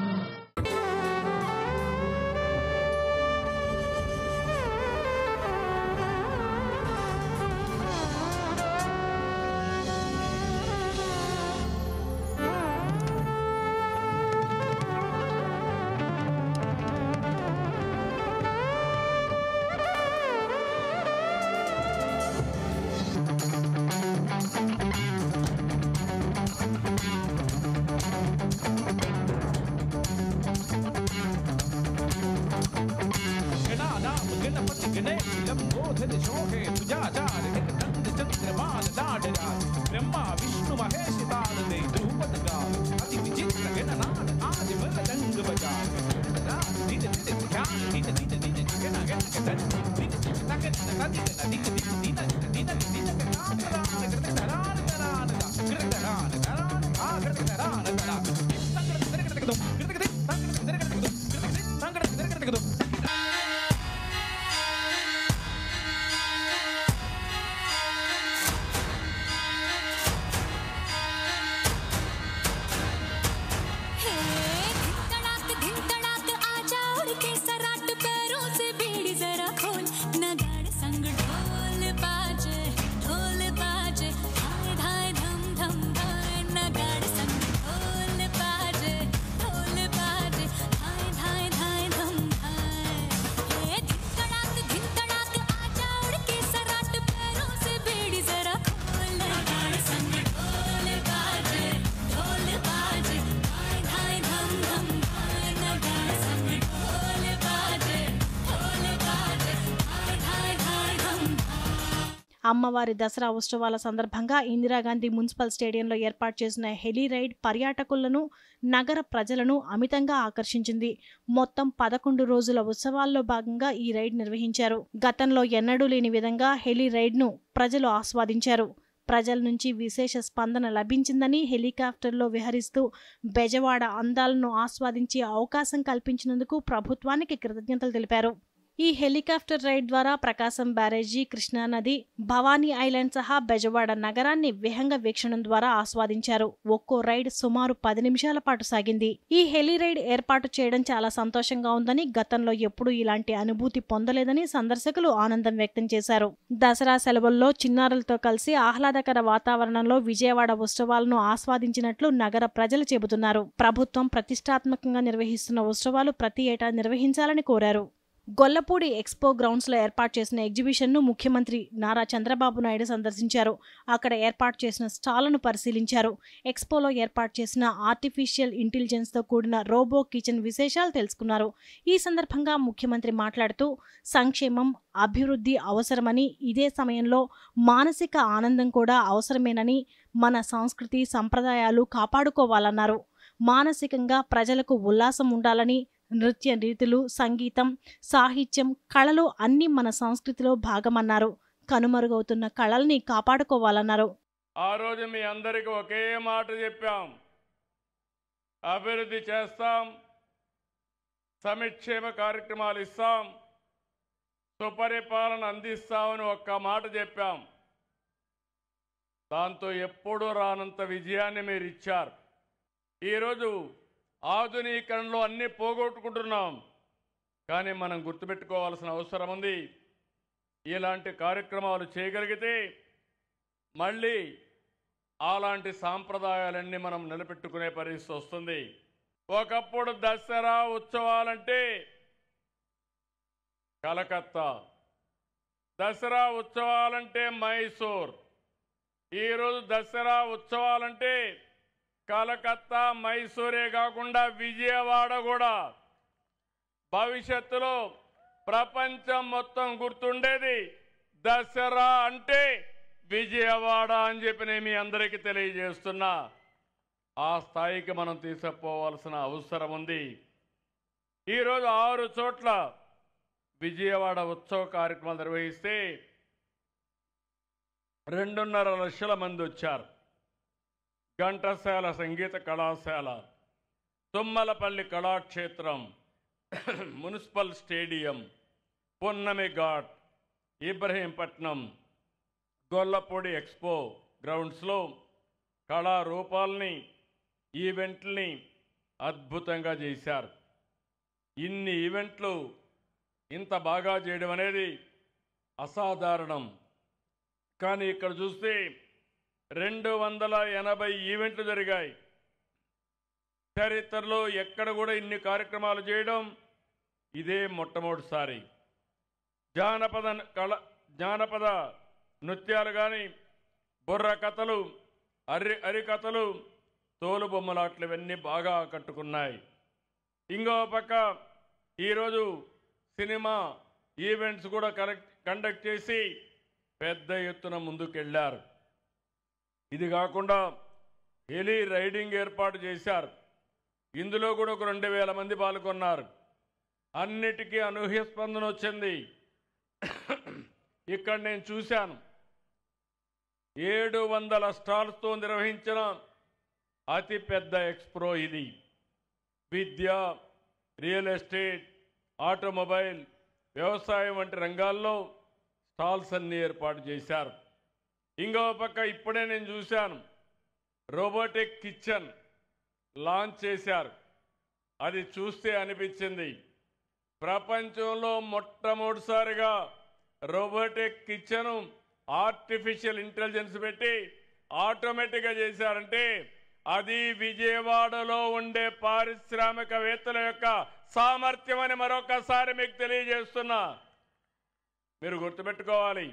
ब्रह्मा विष्णु महेश तालदे ध्रुपद गाल अति विचित्र गणनाद आज मृदंग बजाए दिन दिन ध्यान दिन दिन दिन गण गण गण दिन तक तक दिन दिन दिन दिन दिन तरान करते तरान तरान करते तरान तरान आ करते तरान तरान संगत करते करते करते करते संगत करते करते संगत करते करते संग అమ్మవారి దసరా ఉత్సవాల సందర్భంగా ఇందిరాగాంధీ మున్సిపల్ స్టేడియంలో ఏర్పాటు చేసిన హెలీ రైడ్ పర్యాటకులను, నగర ప్రజలను అమితంగా ఆకర్షించింది. మొత్తం 11 రోజుల ఉత్సవాల్లో భాగంగా ఈ రైడ్ నిర్వహించారు. గతంలో ఎన్నడూ లేని విధంగా హెలీ రైడ్ను ప్రజలు ఆస్వాదించారు. ప్రజల నుంచి విశేష స్పందన లభించిందని హెలికాప్టర్లో విహరిస్తూ బెజవాడ అందాలను ఆస్వాదించే అవకాశం కల్పించినందుకు ప్రభుత్వానికి కృతజ్ఞతలు తెలిపారు. ఈ హెలికాప్టర్ రైడ్ ద్వారా ప్రకాశం బ్యారేజీ, కృష్ణానది, భవానీ ఐలాండ్ సహా బెజవాడ నగరాన్ని విహంగ వీక్షణం ద్వారా ఆస్వాదించారు. ఒక్కో రైడ్ సుమారు 10 నిమిషాల పాటు సాగింది. ఈ హెలీ రైడ్ ఏర్పాటు చేయడం చాలా సంతోషంగా ఉందని, గతంలో ఎప్పుడూ ఇలాంటి అనుభూతి పొందలేదని సందర్శకులు ఆనందం వ్యక్తం చేశారు. దసరా సెలవుల్లో చిన్నారులతో కలిసి ఆహ్లాదకర వాతావరణంలో విజయవాడ ఉత్సవాలను ఆస్వాదించినట్లు నగర ప్రజలు చెబుతున్నారు. ప్రభుత్వం ప్రతిష్టాత్మకంగా నిర్వహిస్తున్న ఉత్సవాలు ప్రతి ఏటా నిర్వహించాలని కోరారు. గొల్లపూడి ఎక్స్పో గ్రౌండ్స్లో ఏర్పాటు చేసిన ఎగ్జిబిషన్ను ముఖ్యమంత్రి నారా చంద్రబాబు నాయుడు సందర్శించారు. అక్కడ ఏర్పాటు చేసిన స్టాళ్లను పరిశీలించారు. ఎక్స్పోలో ఏర్పాటు చేసిన ఆర్టిఫిషియల్ ఇంటెలిజెన్స్తో కూడిన రోబో కిచెన్ విశేషాలు తెలుసుకున్నారు. ఈ సందర్భంగా ముఖ్యమంత్రి మాట్లాడుతూ సంక్షేమం, అభివృద్ధి అవసరమని, ఇదే సమయంలో మానసిక ఆనందం కూడా అవసరమేనని, మన సంస్కృతి సంప్రదాయాలు కాపాడుకోవాలన్నారు. మానసికంగా ప్రజలకు ఉల్లాసం ఉండాలని, నృత్య రీతులు, సంగీతం, సాహిత్యం, కళలు అన్నీ మన సంస్కృతిలో భాగమన్నారు. కనుమరుగవుతున్న కళల్ని కాపాడుకోవాలన్నారు. ఆ రోజు మీ అందరికీ ఒకే మాట చెప్పాం, అభివృద్ధి చేస్తాం, సంక్షేమ కార్యక్రమాలు ఇస్తాం, సుపరిపాలన అందిస్తామని ఒక్క మాట చెప్పాం. దాంతో ఎప్పుడూ రానంత విజయాన్ని మీరు ఇచ్చారు. ఈరోజు ఆధునీకరణలో అన్నీ పోగొట్టుకుంటున్నాం. కానీ మనం గుర్తుపెట్టుకోవాల్సిన అవసరం ఉంది. ఇలాంటి కార్యక్రమాలు చేయగలిగితే మళ్ళీ అలాంటి సాంప్రదాయాలన్నీ మనం నిలబెట్టుకునే పరిస్థితి వస్తుంది. ఒకప్పుడు దసరా ఉత్సవాలంటే కలకత్తా, దసరా ఉత్సవాలంటే మైసూర్. ఈరోజు దసరా ఉత్సవాలంటే కలకత్తా, మైసూరే కాకుండా విజయవాడ కూడా. భవిష్యత్తులో ప్రపంచం మొత్తం గుర్తుండేది దసరా అంటే విజయవాడ అని చెప్పి నేను మీ అందరికీ తెలియజేస్తున్నా. ఆ స్థాయికి మనం తీసుకుపోవాల్సిన అవసరం ఉంది. ఈరోజు 6 చోట్ల విజయవాడ ఉత్సవ కార్యక్రమాలు నిర్వహిస్తే 2.5 లక్షల మంది వచ్చారు. ఘంటసాల సంగీత కళాశాల, తుమ్మలపల్లి కళాక్షేత్రం, మున్సిపల్ స్టేడియం, పున్నమి ఘాట్, ఇబ్రహీంపట్నం, గొల్లపూడి ఎక్స్పో గ్రౌండ్స్లో కళారూపాలని, ఈవెంట్లని అద్భుతంగా చేశారు. ఇన్ని ఈవెంట్లు ఇంత బాగా చేయడం అనేది అసాధారణం. కానీ ఇక్కడ చూస్తే 280 ఈవెంట్లు జరిగాయి. చరిత్రలో ఎక్కడ కూడా ఇన్ని కార్యక్రమాలు చేయడం ఇదే మొట్టమొదటిసారి. జానపద నృత్యాలు కానీ, బుర్ర కథలు, అరికథలు, తోలుబొమ్మలాట్లు ఇవన్నీ బాగా ఆకట్టుకున్నాయి. ఇంకో పక్క ఈరోజు సినిమా ఈవెంట్స్ కూడా కండక్ట్ చేసి పెద్ద ఎత్తున ముందుకెళ్లారు. ఇది కాకుండా హెలీ రైడింగ్ ఏర్పాటు చేశారు. ఇందులో కూడా ఒక 2000 మంది పాల్గొన్నారు. అన్నిటికీ అనూహ్య స్పందన వచ్చింది. ఇక్కడ నేను చూశాను, 700 స్టాల్స్తో నిర్వహించిన అతి పెద్ద ఎక్స్పో ఇది. విద్య, రియల్ ఎస్టేట్, ఆటోమొబైల్, వ్యవసాయం వంటి రంగాల్లో స్టాల్స్ అన్ని ఏర్పాటు చేశారు. ఇంకో పక్క ఇప్పుడే నేను చూశాను, రోబోటిక్ కిచెన్ లాంచ్ చేశారు. అది చూస్తే అనిపించింది, ప్రపంచంలో మొట్టమొదటిసారిగా రోబోటిక్ కిచెన్ ఆర్టిఫిషియల్ ఇంటెలిజెన్స్ పెట్టి ఆటోమేటిక్గా చేశారంటే అది విజయవాడలో ఉండే పారిశ్రామికవేత్తల యొక్క సామర్థ్యం అని మరొకసారి మీకు తెలియజేస్తున్నా. మీరు గుర్తుపెట్టుకోవాలి,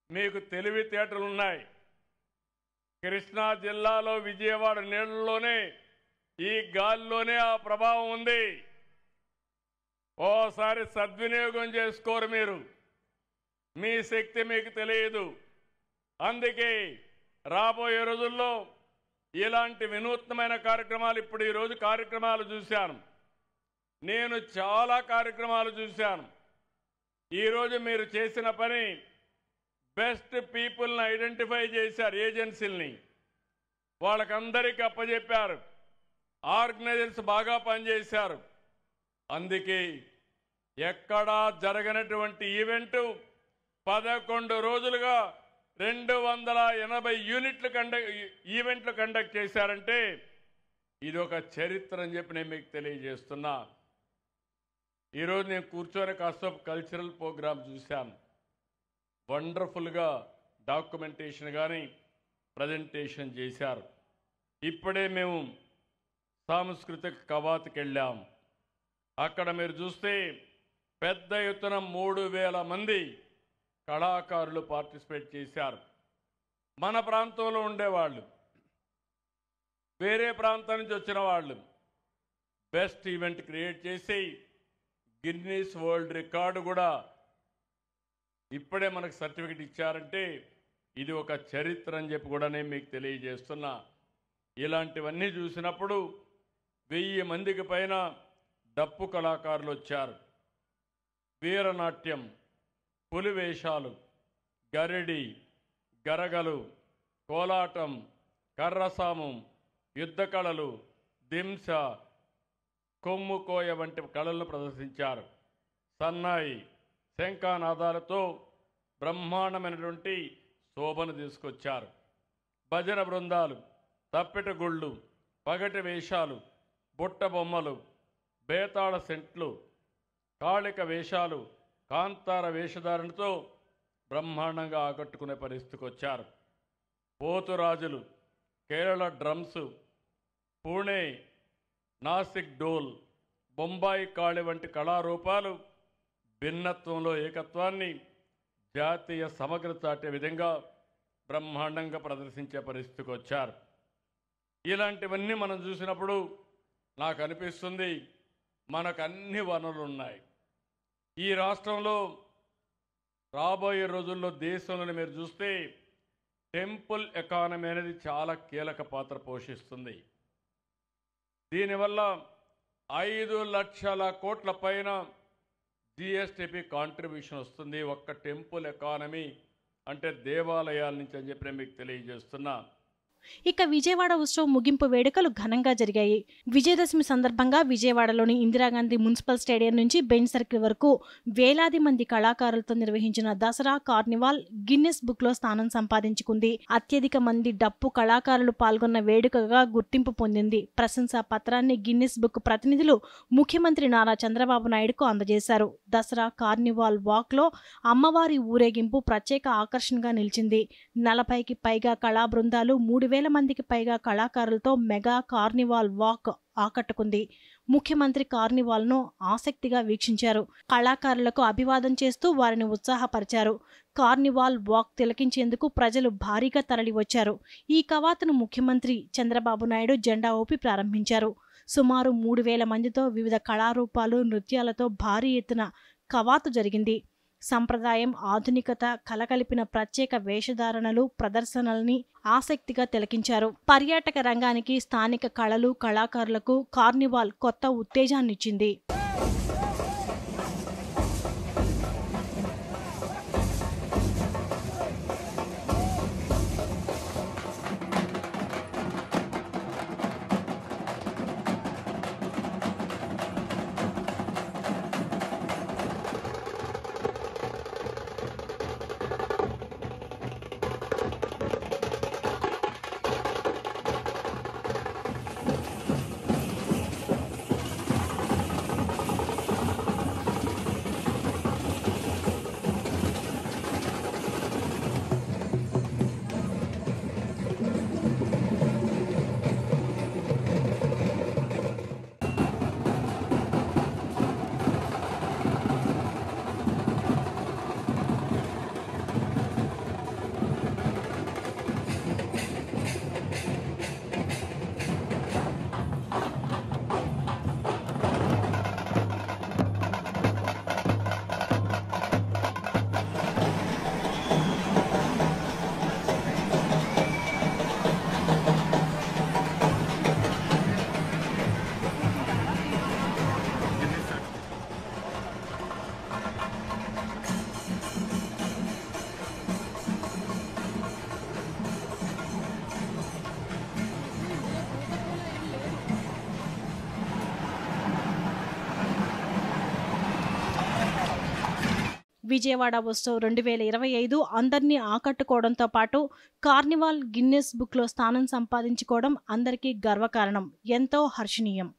మీకు తెలివితేటలు ఉన్నాయి. కృష్ణా జిల్లాలో విజయవాడ నీళ్లలోనే, ఈ గాలిలోనే ఆ ప్రభావం ఉంది. ఓసారి సద్వినియోగం చేసుకోరు. మీ శక్తి మీకు తెలియదు. అందుకే రాబోయే రోజుల్లో ఇలాంటి వినూత్నమైన కార్యక్రమాలు, ఇప్పుడు ఈరోజు కార్యక్రమాలు చూశాను, నేను చాలా కార్యక్రమాలు చూశాను. ఈరోజు మీరు చేసిన పని బెస్ట్ పీపుల్ని ఐడెంటిఫై చేశారు, ఏజెన్సీల్ని వాళ్ళకందరికీ అప్పచెప్పారు, ఆర్గనైజర్స్ బాగా పనిచేశారు. అందుకే ఎక్కడా జరగనటువంటి ఈవెంటు 11 రోజులుగా 280 ఈవెంట్లు కండక్ట్ చేశారంటే ఇది ఒక చరిత్ర అని చెప్పి నేను మీకు తెలియజేస్తున్నా. ఈరోజు నేను కూర్చొని కాస్త కల్చరల్ ప్రోగ్రామ్ చూశాను. వండర్ఫుల్గా డాక్యుమెంటేషన్ కానీ ప్రజెంటేషన్ చేశారు. ఇప్పుడే మేము సాంస్కృతిక కవాతుకి వెళ్ళాం. అక్కడ మీరు చూస్తే పెద్ద ఎత్తున 3000 మంది కళాకారులు పార్టిసిపేట్ చేశారు. మన ప్రాంతంలో ఉండేవాళ్ళు, వేరే ప్రాంతం నుంచి వచ్చిన వాళ్ళు బెస్ట్ ఈవెంట్ క్రియేట్ చేసి గిన్నీస్ వరల్డ్ రికార్డు కూడా ఇప్పుడే మనకు సర్టిఫికెట్ ఇచ్చారంటే ఇది ఒక చరిత్ర అని చెప్పి కూడా నేను మీకు తెలియజేస్తున్నా. ఇలాంటివన్నీ చూసినప్పుడు 1000 మందికి పైన డప్పు కళాకారులు వచ్చారు. వీరనాట్యం, పులివేషాలు, గరిడి, గరగలు, కోలాటం, కర్రసాము, యుద్ధ కళలు, దింస, కొమ్ముకోయ వంటి కళలను ప్రదర్శించారు. సన్నాయి, శంఖానాదాలతో బ్రహ్మాండమైనటువంటి శోభను తీసుకొచ్చారు. భజన బృందాలు, తప్పెట గుళ్ళు, పగటి వేషాలు, బుట్ట బొమ్మలు, బేతాళ సెంట్లు, కాళిక వేషాలు, కాంతార వేషధారణతో బ్రహ్మాండంగా ఆకట్టుకునే పరిస్థితికి వచ్చారు. పోతురాజులు, కేరళ డ్రమ్స్, పూణే నాసిక్ డోల్, బొంబాయి కాళి వంటి కళారూపాలు భిన్నత్వంలో ఏకత్వాన్ని, జాతీయ సమగ్రత చాటే విధంగా బ్రహ్మాండంగా ప్రదర్శించే పరిస్థితికి వచ్చారు. ఇలాంటివన్నీ మనం చూసినప్పుడు నాకు అనిపిస్తుంది మనకు అన్ని వనరులు ఉన్నాయి. ఈ రాష్ట్రంలో రాబోయే రోజుల్లో దేశంలో మీరు చూస్తే టెంపుల్ ఎకానమీ అనేది చాలా కీలక పాత్ర పోషిస్తుంది. దీనివల్ల 5 లక్షల కోట్ల పైన జిఎస్టిపి కాంట్రిబ్యూషన్ వస్తుంది ఒక్క టెంపుల్ ఎకానమీ అంటే దేవాలయాల నుంచి అని చెప్పి నేను మీకు తెలియజేస్తున్నా. ఇక విజయవాడ ఉత్సవం ముగింపు వేడుకలు ఘనంగా జరిగాయి. విజయదశమి సందర్భంగా విజయవాడలోని ఇందిరాగాంధీ మున్సిపల్ స్టేడియం నుంచి బెంచ్ సర్కిల్ వరకు వేలాది మంది కళాకారులతో నిర్వహించిన దసరా కార్నివాల్ గిన్నెస్ బుక్ లో స్థానం సంపాదించుకుంది. అత్యధిక మంది డప్పు కళాకారులు పాల్గొన్న వేడుకగా గుర్తింపు పొందింది. ప్రశంసా పత్రాన్ని గిన్నెస్ బుక్ ప్రతినిధులు ముఖ్యమంత్రి నారా చంద్రబాబు నాయుడుకు అందజేశారు. దసరా కార్నివాల్ వాక్ లో అమ్మవారి ఊరేగింపు ప్రత్యేక ఆకర్షణగా నిలిచింది. 40కి పైగా కళా బృందాలు 3000 మందికి పైగా కళాకారులతో మెగా కార్నివాల్ వాక్ ఆకట్టుకుంది. ముఖ్యమంత్రి కార్నివాల్ను ఆసక్తిగా వీక్షించారు. కళాకారులకు అభివాదం చేస్తూ వారిని ఉత్సాహపరిచారు. కార్నివాల్ వాక్ తిలకించేందుకు ప్రజలు భారీగా తరలివచ్చారు. ఈ కవాతును ముఖ్యమంత్రి చంద్రబాబు నాయుడు జెండా ఊపి ప్రారంభించారు. సుమారు 3000 మందితో వివిధ కళారూపాలు, నృత్యాలతో భారీ ఎత్తున కవాతు జరిగింది. సంప్రదాయం, ఆధునికత కలగలిపిన ప్రత్యేక వేషధారణలు, ప్రదర్శనల్ని ఆసక్తిగా తిలకించారు. పర్యాటక రంగానికి, స్థానిక కళలు, కళాకారులకు కార్నివాల్ కొత్త ఉత్తేజాన్నిచ్చింది. విజయవాడ ఉత్సవ్ 2025 అందరినీ ఆకట్టుకోవడంతో పాటు కార్నివాల్ గిన్నెస్ బుక్లో స్థానం సంపాదించుకోవడం అందరికీ గర్వకారణం, ఎంతో హర్షణీయం.